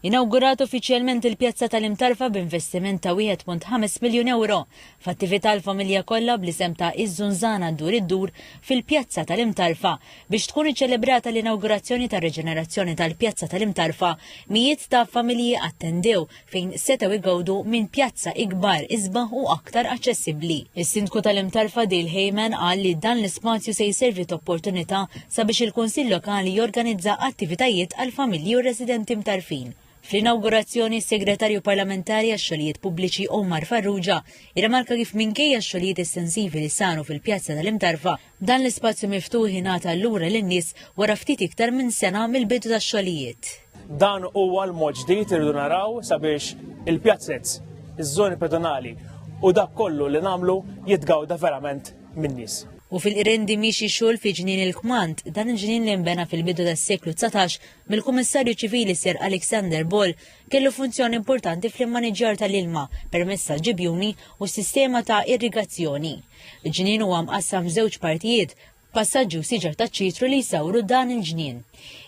Inawgurat uffiċjalment il-pjazza tal-imtarfa b'investiment ta' 1.5 miljun euro f'attività l-familja kollha bl-isem ta' Iż-Żunżana Ddur id-Dur fil-pjazza tal-imtarfa biex tkun iċċelebrata l-inawgurazzjoni ta' reġenerazzjoni tal-pjazza tal-imtarfa. Mijiet ta' familji attendew fejn setgħu igawdu minn pjazza ikbar isbaħ u aktar aċċessibbli. Is-Sindku tal-imtarfa Dale Heyman qal li dan l-ispazju se jservi opportunità sabiex il-Kunsill Lokali jorganizza attivitajiet għal familji u residenti mtarfin. Fl-inawgurazzjoni, s-Segretarju Parlamentari għax-Xogħlijiet Pubbliċi Omar Farrugia irremarka kif minkejja x-xogħlijiet estensivi li saru fil-pjazza tal-imtarfa, dan l-ispazju miftuħ ingħata lura lin-nies wara ftit iktar minn sena mill-bidu tax-xogħlijiet. Dan huwa l-mod ġdid irridu naraw sabiex il-pjazzezz, iż-żoni pedonali u dak kollu li nagħmlu jitgawda verament min-nies. U fil-Qrendi miexi xogħol fi ġnien il-Kmand, dan il-ġnien li nbena fil-bidu tas-seklu 19 mill-Kummissarju Ċivili Sir Alexander Ball kellu funzjoni importanti fl-immaniġġjar tal-ilma permezz tal-ġibjuni u s-sistema ta' irrigazzjoni. Il-ġnien huwa mqassam f'żewġ partijiet, passaġġi u siġar ta' ċitru li jsawru dan il-ġnien.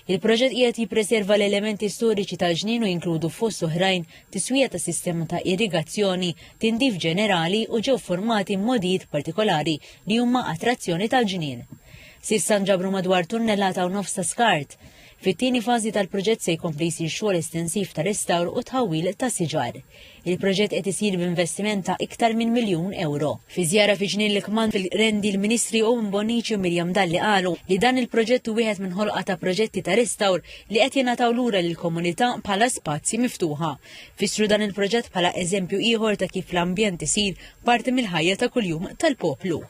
Il-proġett qiegħed jippreserva l-elementi storiċi tal-ġnien u jinkludu fost oħrajn tiswija ta' sistema ta' irrigazzjoni, tindif ġenerali u ġew formati modijiet partikolari li huma attrazzjoni tal-ġnien. S'issa nġabru madwar tunnellata u nofs ta' skart. Fit-tieni fażi tal-proġett se jkompli jsir xogħol estensiv ta' restawr u tħawwil ta' siġar. Il-proġett qed isir b'investiment ta' iktar minn miljun euro. Fi żjara fi ġnien l-Kmand fil-Qrendi l-Ministri Owen Bonnici u Mirjam Dalli qalu li dan il-proġett hu wieħed minn ħolqa ta' proġetti ta' restawr li qed jingħataw lura lill-komunità bħala spazji miftuħa. Fissru dan il-proġett bħala eżempju ieħor ta' kif l-ambjent isir parti mill-ħajja ta' kuljum tal-poplu.